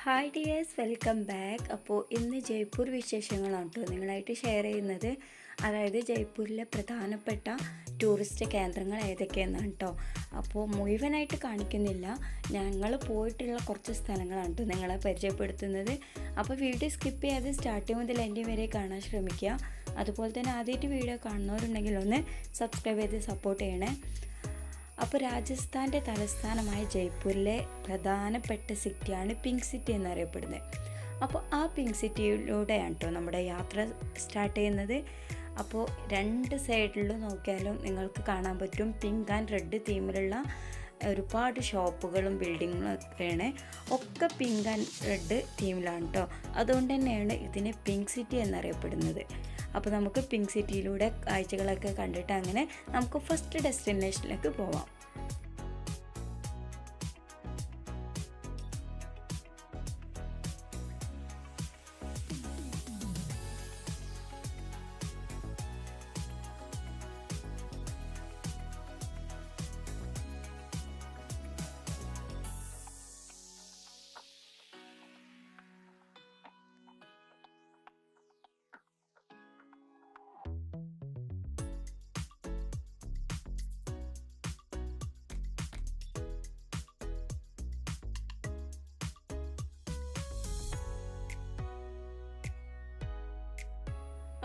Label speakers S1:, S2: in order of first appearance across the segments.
S1: Hi dears, welcome back. അപ്പോൾ ഇന്ന് ജയ്പൂർ വിശേഷങ്ങളാണ് കേട്ടോ നിങ്ങളായിട്ട് ഷെയർ ചെയ്യുന്നത്. അതായത് ജയ്പൂരിലെ പ്രധാനപ്പെട്ട ടൂറിസ്റ്റ് കേന്ദ്രങ്ങൾ ഏതൊക്കെയെന്നാണ് കേട്ടോ. അപ്പോൾ മുഴുവനായിട്ട് കാണിക്കുന്നില്ല, ഞങ്ങൾ പോയിട്ടുള്ള കുറച്ച് സ്ഥലങ്ങളാണ് കേട്ടോ നിങ്ങളെ പരിചയപ്പെടുത്തുന്നത്. അപ്പോൾ വീഡിയോ സ്കിപ്പ് ചെയ്യാതെ സ്റ്റാർട്ടിങ് മുതൽ എൻ്റെ വരെ കാണാൻ ശ്രമിക്കുക. അതുപോലെ തന്നെ ആദ്യമായിട്ട് വീഡിയോ കാണുന്നവരുണ്ടെങ്കിൽ ഒന്ന് സബ്സ്ക്രൈബ് ചെയ്ത് സപ്പോർട്ട് ചെയ്യണേ. അപ്പോൾ രാജസ്ഥാൻ്റെ തലസ്ഥാനമായ ജയ്പൂരിലെ പ്രധാനപ്പെട്ട സിറ്റിയാണ് പിങ്ക് സിറ്റി എന്നറിയപ്പെടുന്നത്. അപ്പോൾ ആ പിങ്ക് സിറ്റിയിലൂടെയാണ് കേട്ടോ നമ്മുടെ യാത്ര സ്റ്റാർട്ട് ചെയ്യുന്നത്. അപ്പോൾ രണ്ട് സൈഡിലും നോക്കിയാലും നിങ്ങൾക്ക് കാണാൻ പറ്റും പിങ്ക് ആൻഡ് റെഡ് തീമിലുള്ള ഒരുപാട് ഷോപ്പുകളും ബിൽഡിങ്ങുകളും ഒക്കെയാണ്. ഒക്കെ പിങ്ക് ആൻഡ് റെഡ് തീമിലാണ് കേട്ടോ. അതുകൊണ്ട് തന്നെയാണ് ഇതിനെ പിങ്ക് സിറ്റി എന്നറിയപ്പെടുന്നത്. അപ്പോൾ നമുക്ക് പിങ്ക് സിറ്റിയിലൂടെ കാഴ്ചകളൊക്കെ കണ്ടിട്ട് അങ്ങനെ നമുക്ക് ഫസ്റ്റ് ഡെസ്റ്റിനേഷനിലേക്ക് പോവാം.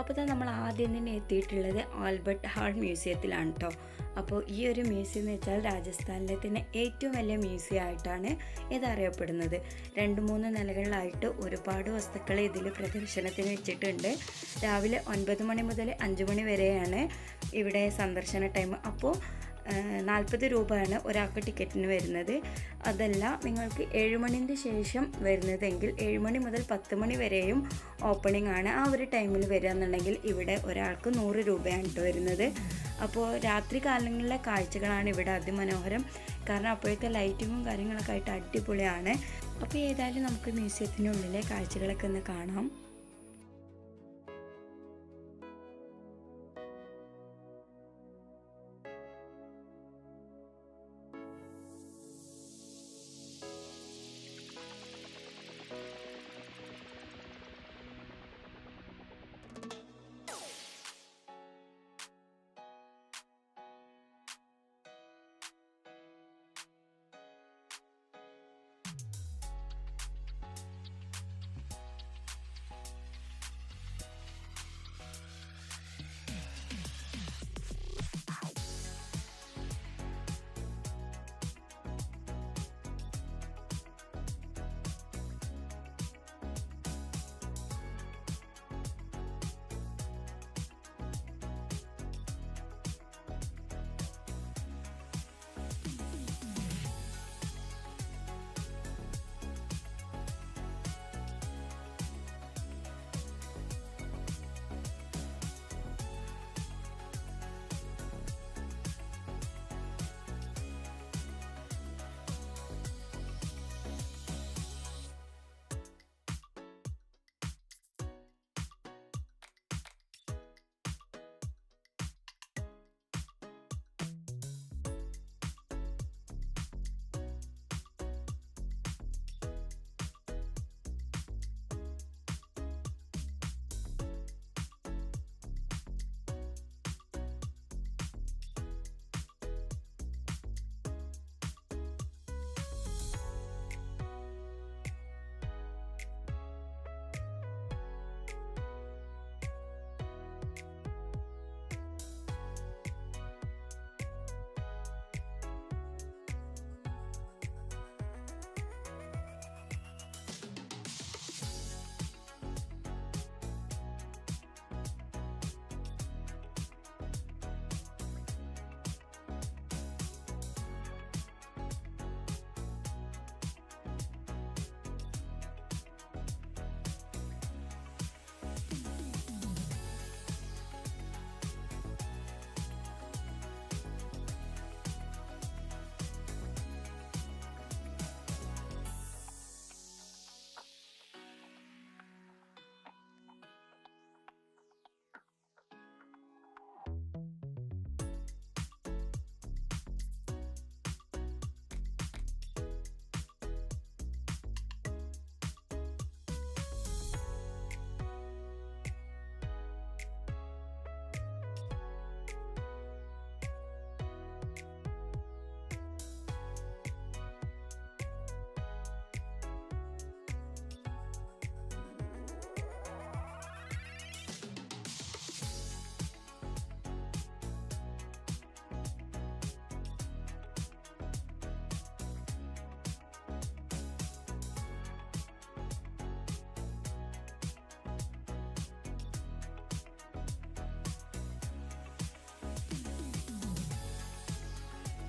S1: അപ്പോൾ നമ്മൾ ആദ്യം തന്നെ എത്തിയിട്ടുള്ളത് ആൽബർട്ട് ഹാൾ മ്യൂസിയത്തിലാണ് കേട്ടോ. അപ്പോൾ ഈ ഒരു മ്യൂസിയം എന്ന് വെച്ചാൽ രാജസ്ഥാനിലെ തന്നെ ഏറ്റവും വലിയ മ്യൂസിയം ആയിട്ടാണ് ഇത് അറിയപ്പെടുന്നത്. 2-3 നിലകളിലായിട്ട് ഒരുപാട് വസ്തുക്കൾ ഇതിൽ പ്രദർശനത്തിന് വെച്ചിട്ടുണ്ട്. രാവിലെ 9 മണി മുതൽ 5 മണി വരെയാണ് ഇവിടെ സന്ദർശന ടൈം. അപ്പോൾ 40 രൂപയാണ് ഒരാൾക്ക് ടിക്കറ്റിന് വരുന്നത്. അതല്ല നിങ്ങൾക്ക് 7 മണിൻ്റെ ശേഷം വരുന്നതെങ്കിൽ 7 മണി മുതൽ 10 മണി വരെയും ഓപ്പണിംഗ് ആണ്. ആ ഒരു ടൈമിൽ വരിക എന്നുണ്ടെങ്കിൽ ഇവിടെ ഒരാൾക്ക് 100 രൂപയാണ് കേട്ടോ വരുന്നത്. അപ്പോൾ രാത്രി കാലങ്ങളിലെ കാഴ്ചകളാണ് ഇവിടെ അതിമനോഹരം. കാരണം അപ്പോഴത്തെ ലൈറ്റിങ്ങും കാര്യങ്ങളൊക്കെ ആയിട്ട് അടിപൊളിയാണ്. അപ്പോൾ ഏതായാലും നമുക്ക് മ്യൂസിയത്തിനുള്ളിലെ കാഴ്ചകളൊക്കെ ഒന്ന് കാണാം.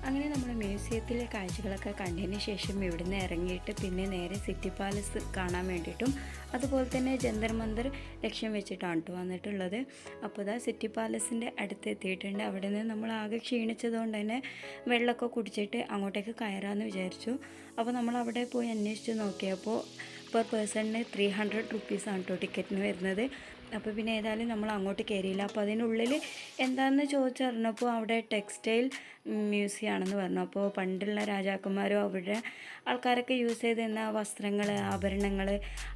S1: അങ്ങനെ നമ്മൾ മ്യൂസിയത്തിലെ കാഴ്ചകളൊക്കെ കണ്ടതിന് ശേഷം ഇവിടുന്ന് ഇറങ്ങിയിട്ട് പിന്നെ നേരെ സിറ്റി പാലസ് കാണാൻ വേണ്ടിയിട്ടും അതുപോലെ തന്നെ ജന്തർ മന്ദർ ലക്ഷ്യം വെച്ചിട്ടാണ് കേട്ടോ വന്നിട്ടുള്ളത്. അപ്പോൾ ഇതാ സിറ്റി പാലസിൻ്റെ അടുത്ത് എത്തിയിട്ടുണ്ട്. അവിടെ നിന്ന് നമ്മൾ ആകെ ക്ഷീണിച്ചതുകൊണ്ട് തന്നെ വെള്ളമൊക്കെ കുടിച്ചിട്ട് അങ്ങോട്ടേക്ക് കയറാമെന്ന് വിചാരിച്ചു. അപ്പോൾ നമ്മൾ അവിടെ പോയി അന്വേഷിച്ച് നോക്കിയപ്പോൾ പെർ പേഴ്സണിന് 300 റുപ്പീസാണ് കേട്ടോ ടിക്കറ്റിന് വരുന്നത്. അപ്പോൾ പിന്നെ ഏതായാലും നമ്മൾ അങ്ങോട്ട് കയറിയില്ല. അപ്പോൾ അതിനുള്ളിൽ എന്താണെന്ന് ചോദിച്ചറിഞ്ഞപ്പോൾ അവിടെ ടെക്സ്റ്റൈൽ മ്യൂസിയം ആണെന്ന് പറഞ്ഞു. അപ്പോൾ പണ്ടുള്ള രാജാക്കന്മാരും അവരുടെ ആൾക്കാരൊക്കെ യൂസ് ചെയ്തിരുന്ന വസ്ത്രങ്ങൾ, ആഭരണങ്ങൾ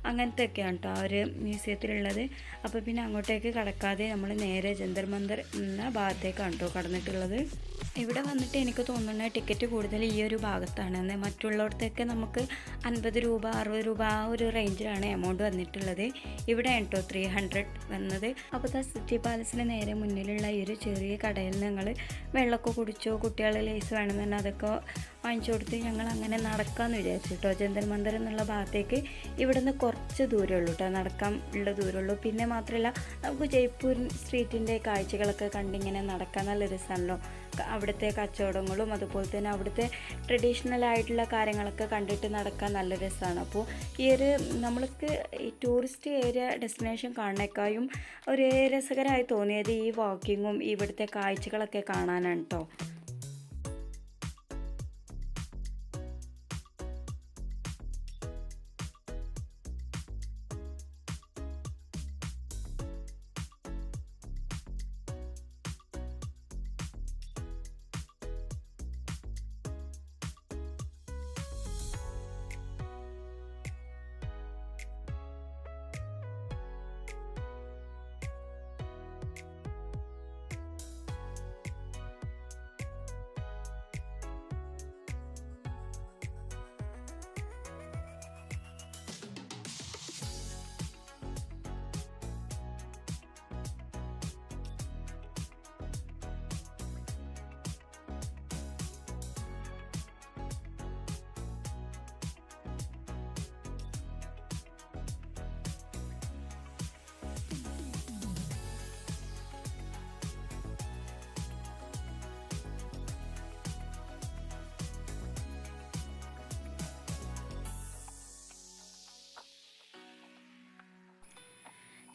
S1: അങ്ങനത്തെയൊക്കെയാണ് കേട്ടോ ആ ഒരു മ്യൂസിയത്തിലുള്ളത്. അപ്പോൾ പിന്നെ അങ്ങോട്ടേക്ക് കടക്കാതെ നമ്മൾ നേരെ ജന്തർ മന്ദർ എന്ന ഭാഗത്തേക്കാണ് കേട്ടോ കടന്നിട്ടുള്ളത്. ഇവിടെ വന്നിട്ട് എനിക്ക് തോന്നുന്നത് ടിക്കറ്റ് കൂടുതൽ ഈ ഒരു ഭാഗത്താണ്. മറ്റുള്ളിടത്തൊക്കെ നമുക്ക് 50 രൂപ 60 രൂപ ആ ഒരു റേഞ്ചിലാണ് എമൗണ്ട് വന്നിട്ടുള്ളത്. ഇവിടെ കേട്ടോ 300 വന്നത്. അപ്പോൾ സിറ്റി പാലസിന് നേരെ മുന്നിലുള്ള ഈ ഒരു ചെറിയ കടയിൽ ഞങ്ങൾ വെള്ളമൊക്കെ കുടിച്ചു. കുട്ടികളെ ലേസ് വേണമെന്നുണ്ടെങ്കിൽ അതൊക്കെ വാങ്ങിച്ചു കൊടുത്ത് ഞങ്ങൾ അങ്ങനെ നടക്കാമെന്ന് വിചാരിച്ചു കേട്ടോ. ജന്തർ മന്ദർ എന്നുള്ള ഭാഗത്തേക്ക് ഇവിടുന്ന് കുറച്ച് ദൂരമേ ഉള്ളൂ കേട്ടോ, നടക്കാൻ ഉള്ള ദൂരമുള്ളൂ. പിന്നെ മാത്രമല്ല നമുക്ക് ജയ്പൂർ സ്ട്രീറ്റിൻ്റെ കാഴ്ചകളൊക്കെ കണ്ടിങ്ങനെ നടക്കാൻ നല്ല രസമാണല്ലോ. അവിടുത്തെ കച്ചവടങ്ങളും അതുപോലെ തന്നെ അവിടുത്തെ ട്രഡീഷണൽ ആയിട്ടുള്ള കാര്യങ്ങളൊക്കെ കണ്ടിട്ട് നടക്കാൻ നല്ല രസമാണ്. അപ്പോൾ ഈ ഒരു നമ്മൾക്ക് ഈ ടൂറിസ്റ്റ് ഏരിയ ഡെസ്റ്റിനേഷൻ കാണുന്നേക്കാളും ഒരു രസകരമായി തോന്നിയത് ഈ വാക്കിങ്ങും ഇവിടുത്തെ കാഴ്ചകളൊക്കെ കാണാനാണ് കേട്ടോ.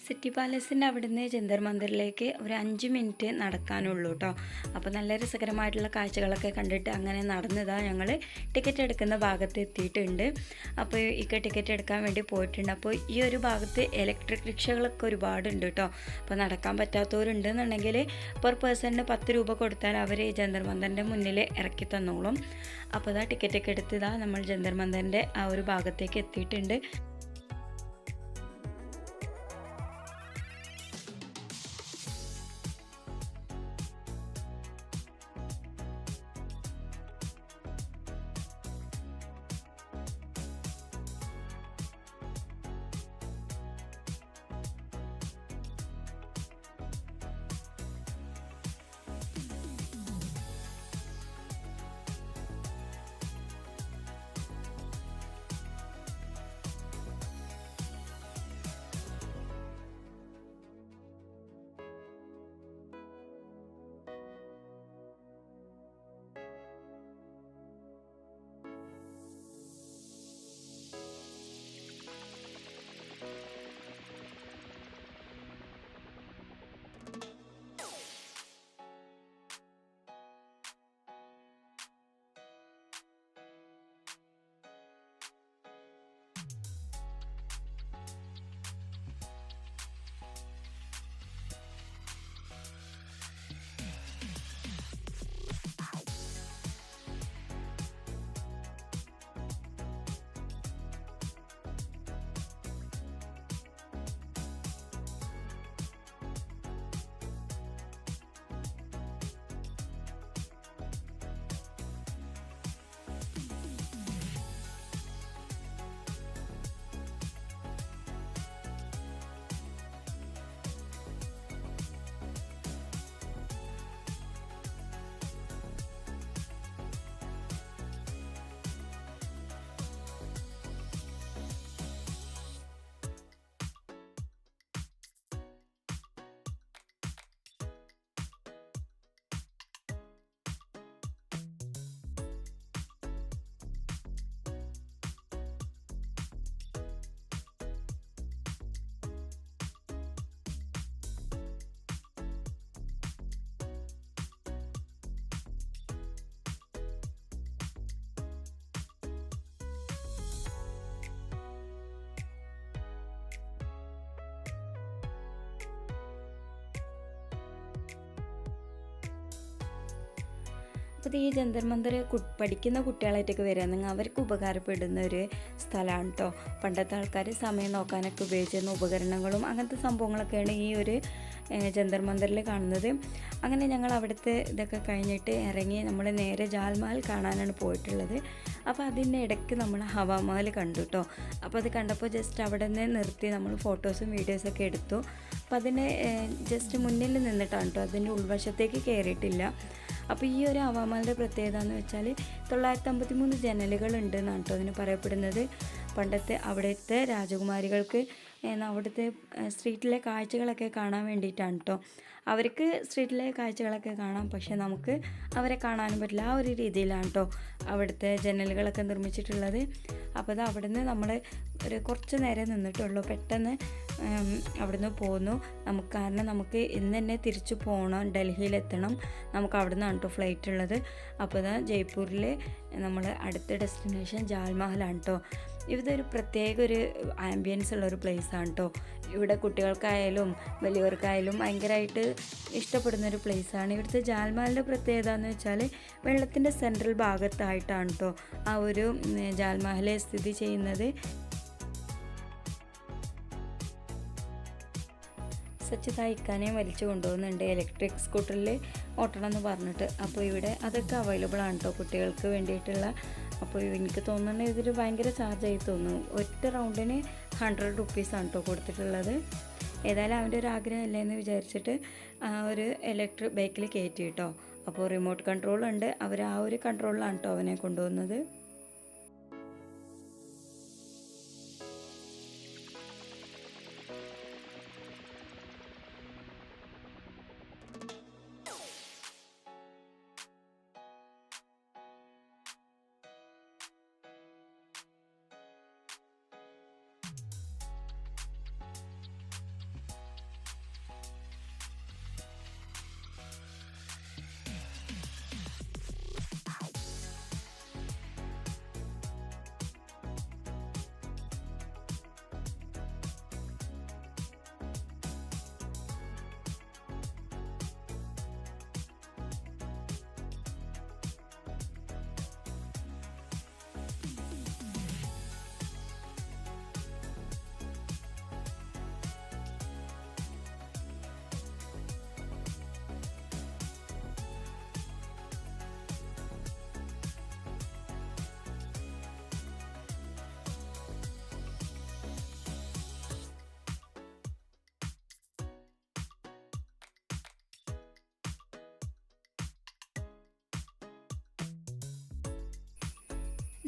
S1: സിറ്റി പാലസിൻ്റെ അവിടുന്ന് ജന്തർ മന്ദിറിലേക്ക് ഒരു 5 മിനിറ്റ് നടക്കാനുള്ളൂ കേട്ടോ. അപ്പോൾ നല്ല രസകരമായിട്ടുള്ള കാഴ്ചകളൊക്കെ കണ്ടിട്ട് അങ്ങനെ നടന്നതാണ് ഞങ്ങൾ ടിക്കറ്റ് എടുക്കുന്ന ഭാഗത്ത് എത്തിയിട്ടുണ്ട്. അപ്പോൾ ടിക്കറ്റ് എടുക്കാൻ വേണ്ടി പോയിട്ടുണ്ട്. അപ്പോൾ ഈ ഒരു ഭാഗത്ത് ഇലക്ട്രിക് റിക്ഷകളൊക്കെ ഒരുപാടുണ്ട് കേട്ടോ. അപ്പോൾ നടക്കാൻ പറ്റാത്തവരുണ്ടെന്നുണ്ടെങ്കിൽ പെർ പേഴ്സണിന് 10 രൂപ കൊടുത്താൽ അവർ ജന്തർ മന്ദിറിൻ്റെ മുന്നിൽ ഇറക്കി തന്നോളും. അപ്പോൾ ടിക്കറ്റൊക്കെ എടുത്തതാണ് നമ്മൾ ജന്തർ മന്ദിറിൻ്റെ ആ ഒരു ഭാഗത്തേക്ക് എത്തിയിട്ടുണ്ട്. അപ്പോൾ ഈ ജന്തർ മന്ദർ പഠിക്കുന്ന കുട്ടികളായിട്ടൊക്കെ വരികയാണെങ്കിൽ അവർക്ക് ഉപകാരപ്പെടുന്ന ഒരു സ്ഥലമാണ് കേട്ടോ. പണ്ടത്തെ ആൾക്കാർ സമയം നോക്കാനൊക്കെ ഉപയോഗിച്ചിരുന്ന ഉപകരണങ്ങളും അങ്ങനത്തെ സംഭവങ്ങളൊക്കെയാണ് ഈ ഒരു ജന്തർ മന്ദറിൽ കാണുന്നത്. അങ്ങനെ ഞങ്ങൾ അവിടുത്തെ ഇതൊക്കെ കഴിഞ്ഞിട്ട് ഇറങ്ങി നമ്മൾ നേരെ ജാൽമഹൽ കാണാനാണ് പോയിട്ടുള്ളത്. അപ്പോൾ അതിൻ്റെ ഇടയ്ക്ക് നമ്മൾ ഹവാമഹൽ കണ്ടു കേട്ടോ. അപ്പോൾ അത് കണ്ടപ്പോൾ ജസ്റ്റ് അവിടെ നിന്ന് നിർത്തി നമ്മൾ ഫോട്ടോസും വീഡിയോസൊക്കെ എടുത്തു. അപ്പോൾ അതിന് ജസ്റ്റ് മുന്നിൽ നിന്നിട്ടാണ് കേട്ടോ, അതിൻ്റെ ഉൾവശത്തേക്ക് കയറിയിട്ടില്ല. അപ്പോൾ ഈ ഒരു ഹവാമഹലിൻ്റെ പ്രത്യേകത എന്ന് വെച്ചാൽ 953 ജനലുകളുണ്ട് എന്നാണ് കേട്ടോ അതിന് പറയപ്പെടുന്നത്. പണ്ടത്തെ അവിടുത്തെ രാജകുമാരികൾക്ക് അവിടുത്തെ സ്ട്രീറ്റിലെ കാഴ്ചകളൊക്കെ കാണാൻ വേണ്ടിയിട്ടാണ് കേട്ടോ. അവർക്ക് സ്ട്രീറ്റിലെ കാഴ്ചകളൊക്കെ കാണാം, പക്ഷേ നമുക്ക് അവരെ കാണാനും പറ്റില്ല. ആ ഒരു രീതിയിലാണ് കേട്ടോ അവിടുത്തെ ജനലുകളൊക്കെ നിർമ്മിച്ചിട്ടുള്ളത്. അപ്പോൾ അത് അവിടുന്ന് നമ്മൾ ഒരു കുറച്ച് നേരം നിന്നിട്ടുള്ളൂ, പെട്ടെന്ന് അവിടുന്ന് പോന്നു. കാരണം നമുക്ക് ഇന്ന് തന്നെ തിരിച്ചു പോകണം, ഡൽഹിയിലെത്തണം. നമുക്ക് അവിടെ നിന്നാണ് കേട്ടോ ഫ്ലൈറ്റ് ഉള്ളത്. അപ്പോൾ ജയ്പൂരിൽ നമ്മൾ അടുത്ത ഡെസ്റ്റിനേഷൻ ജാൽമഹലാണ് കേട്ടോ. ഇതൊരു പ്രത്യേക ഒരു ആംബിയൻസ് ഉള്ളൊരു പ്ലേസാണ് കേട്ടോ. ഇവിടെ കുട്ടികൾക്കായാലും വലിയവർക്കായാലും ഭയങ്കരമായിട്ട് ഇഷ്ടപ്പെടുന്നൊരു പ്ലേസാണ്. ഇവിടുത്തെ ജാൽമഹലിൻ്റെ പ്രത്യേകത എന്ന് വെച്ചാൽ വെള്ളത്തിൻ്റെ സെൻട്രൽ ഭാഗത്തായിട്ടാണ് കേട്ടോ ആ ഒരു ജാൽമഹൽ സ്ഥിതി ചെയ്യുന്നത്. സച്ചിതായിക്കാനെ വലിച്ചു കൊണ്ടുപോകുന്നുണ്ട് ഇലക്ട്രിക് സ്കൂട്ടറിൽ ഓട്ടണം എന്ന് പറഞ്ഞിട്ട്. അപ്പോൾ ഇവിടെ അതൊക്കെ അവൈലബിൾ ആണ് കേട്ടോ കുട്ടികൾക്ക് വേണ്ടിയിട്ടുള്ള. അപ്പോൾ എനിക്ക് തോന്നുന്നത് ഇതിൽ ഭയങ്കര ചാർജായി തോന്നുന്നു. ഒറ്റ റൗണ്ടിന് 100 റുപ്പീസാണ് കേട്ടോ കൊടുത്തിട്ടുള്ളത്. ഏതായാലും അവൻ്റെ ഒരു ആഗ്രഹമല്ലേ എന്ന് വിചാരിച്ചിട്ട് ഒരു ഇലക്ട്രിക് ബൈക്കിൽ കയറ്റി കേട്ടോ. അപ്പോൾ റിമോട്ട് കൺട്രോൾ ഉണ്ട്, അവർ ആ ഒരു കൺട്രോളിലാണ് കേട്ടോ അവനെ കൊണ്ടുപോകുന്നത്.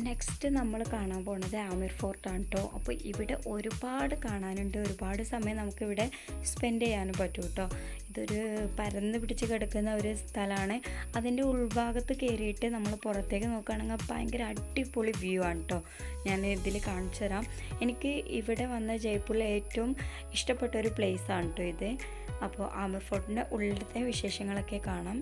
S1: നെക്സ്റ്റ് നമ്മൾ കാണാൻ പോകുന്നത് ആമിർ ഫോർട്ടാണ് കേട്ടോ. അപ്പോൾ ഇവിടെ ഒരുപാട് കാണാനുണ്ട്, ഒരുപാട് സമയം നമുക്കിവിടെ സ്പെൻഡ് ചെയ്യാനും പറ്റും കേട്ടോ. ഇതൊരു പരന്ന് പിടിച്ച് കിടക്കുന്ന ഒരു സ്ഥലമാണ്. അതിൻ്റെ ഉൾഭാഗത്ത് കയറിയിട്ട് നമ്മൾ പുറത്തേക്ക് നോക്കുകയാണെങ്കിൽ ഭയങ്കര അടിപൊളി വ്യൂ ആണ് കേട്ടോ. ഞാൻ ഇതിൽ കാണിച്ചു തരാം. എനിക്ക് ഇവിടെ വന്ന ജയ്പൂരിലെ ഏറ്റവും ഇഷ്ടപ്പെട്ട ഒരു പ്ലേസാണ് കേട്ടോ ഇത്. അപ്പോൾ ആമിർ ഫോർട്ടിൻ്റെ ഉള്ളിലത്തെ വിശേഷങ്ങളൊക്കെ കാണാം.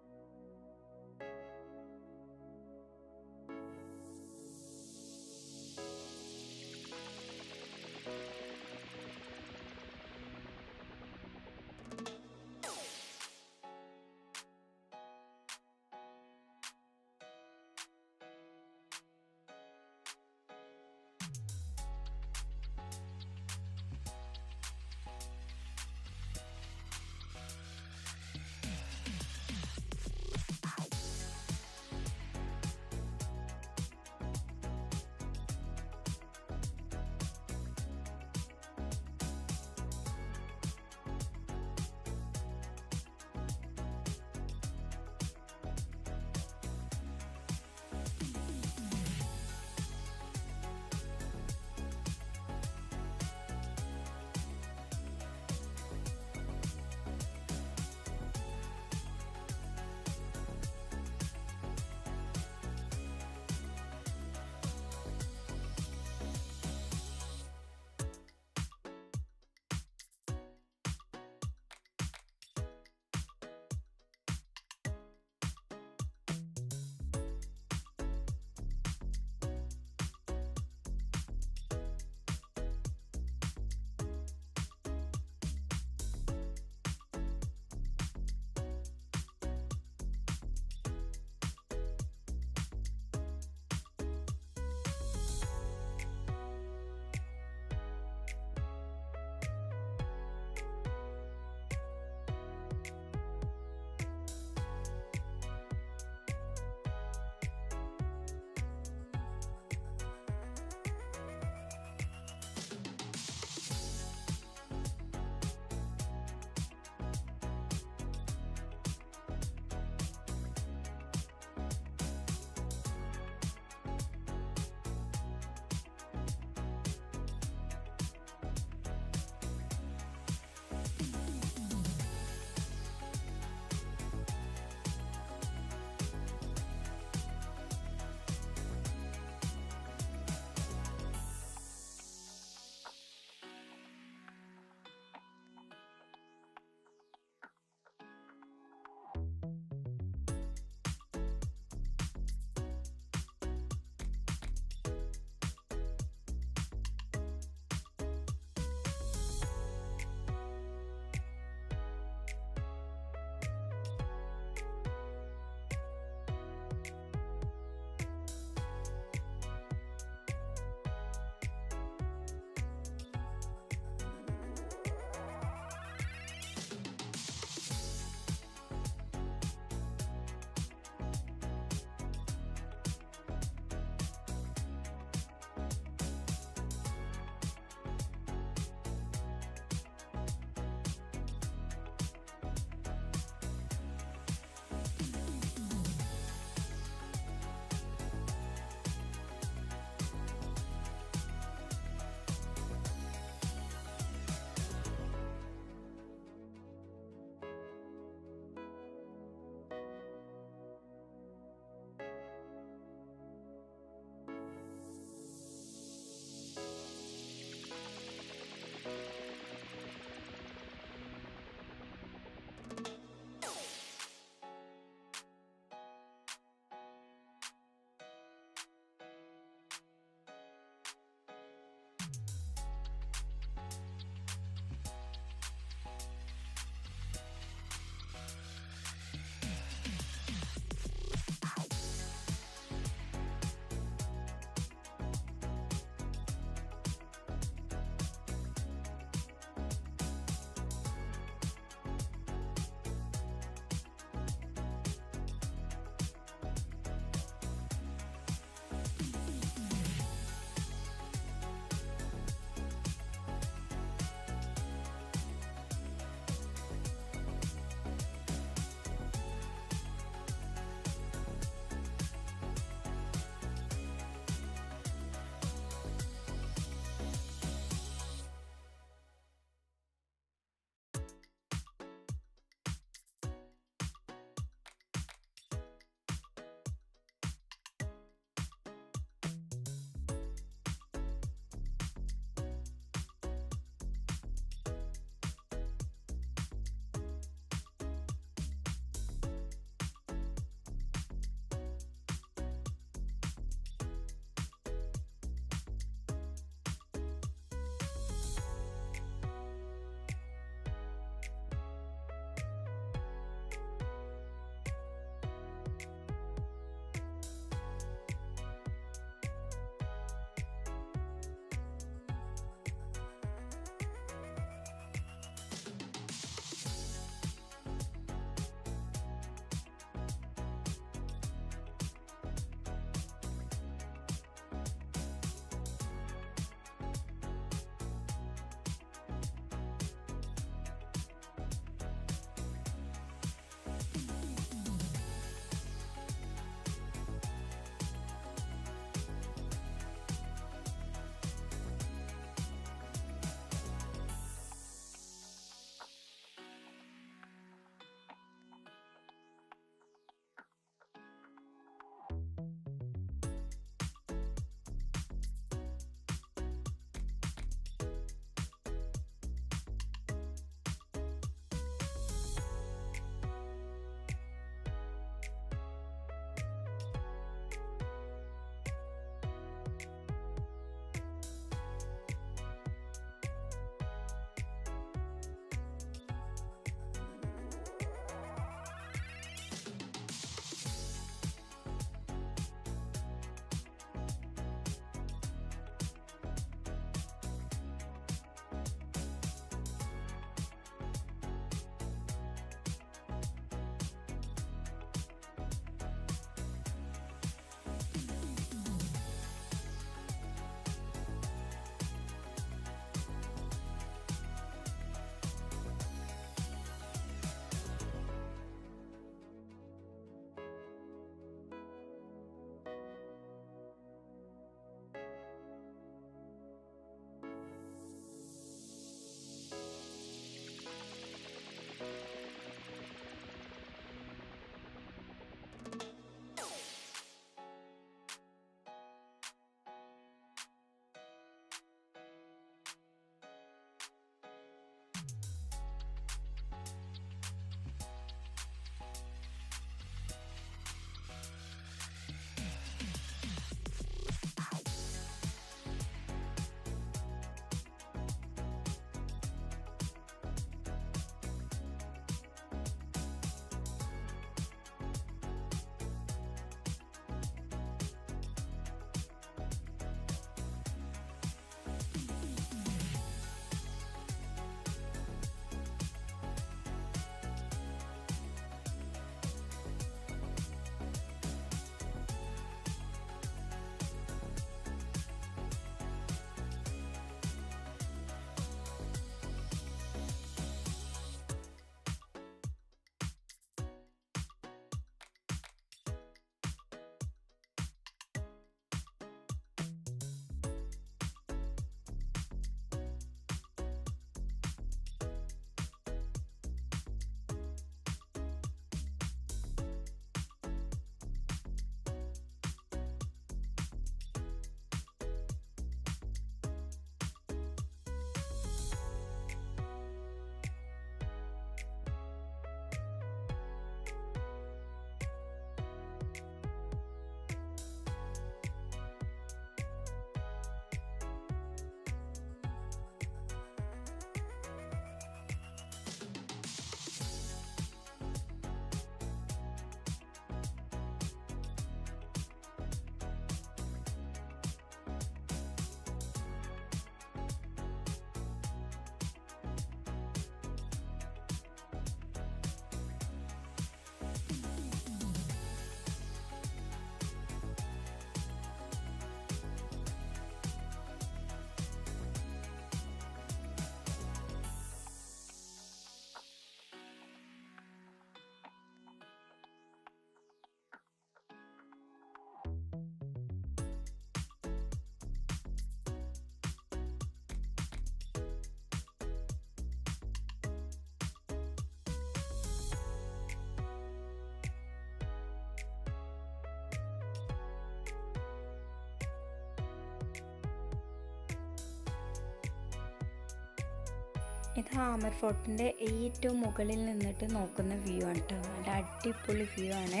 S1: ഇത് ആമർ ഫോർട്ടിൻ്റെ ഏറ്റവും മുകളിൽ നിന്നിട്ട് നോക്കുന്ന വ്യൂ ആണ് കേട്ടോ. നല്ല അടിപൊളി വ്യൂ ആണ്.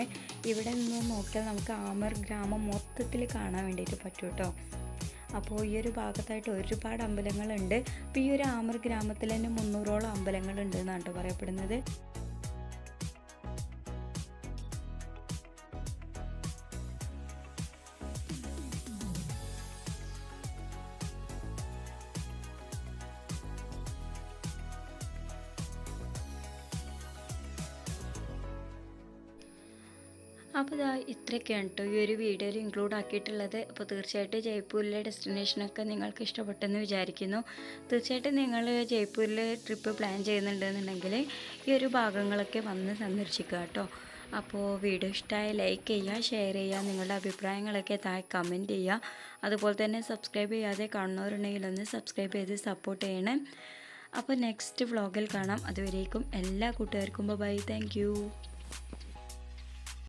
S1: ഇവിടെ നിന്ന് നോക്കിയാൽ നമുക്ക് ആമർ ഗ്രാമം മൊത്തത്തിൽ കാണാൻ വേണ്ടിയിട്ട് പറ്റും കേട്ടോ. അപ്പോൾ ഈ ഒരു ഭാഗത്തായിട്ട് ഒരുപാട് അമ്പലങ്ങളുണ്ട്. അപ്പോൾ ഈ ഒരു ആമർ ഗ്രാമത്തിൽ തന്നെ 300ഓളം അമ്പലങ്ങളുണ്ട് എന്നാണ് കേട്ടോ പറയപ്പെടുന്നത്. അപ്പോൾ ഇതാ ഇത്രയൊക്കെയാണ് കേട്ടോ ഈ ഒരു വീഡിയോയിൽ ഇൻക്ലൂഡ് ആക്കിയിട്ടുള്ളത്. അപ്പോൾ തീർച്ചയായിട്ടും ജയ്പൂരിലെ ഡെസ്റ്റിനേഷനൊക്കെ നിങ്ങൾക്ക് ഇഷ്ടപ്പെട്ടെന്ന് വിചാരിക്കുന്നു. തീർച്ചയായിട്ടും നിങ്ങൾ ജയ്പൂരിൽ ട്രിപ്പ് പ്ലാൻ ചെയ്യുന്നുണ്ടെന്നുണ്ടെങ്കിൽ ഈ ഒരു ഭാഗങ്ങളൊക്കെ വന്ന് സന്ദർശിക്കുക കേട്ടോ. അപ്പോൾ വീഡിയോ ഇഷ്ടമായി ലൈക്ക് ചെയ്യുക, ഷെയർ ചെയ്യുക, നിങ്ങളുടെ അഭിപ്രായങ്ങളൊക്കെ താഴെ കമൻറ്റ് ചെയ്യുക. അതുപോലെ തന്നെ സബ്സ്ക്രൈബ് ചെയ്യാതെ കാണുന്നവരുണ്ടെങ്കിൽ ഒന്ന് സബ്സ്ക്രൈബ് ചെയ്ത് സപ്പോർട്ട് ചെയ്യണേ. അപ്പോൾ നെക്സ്റ്റ് വ്ളോഗിൽ കാണാം. അതുവരേക്കും എല്ലാ കൂട്ടുകാർക്കും ബൈ. Thank you.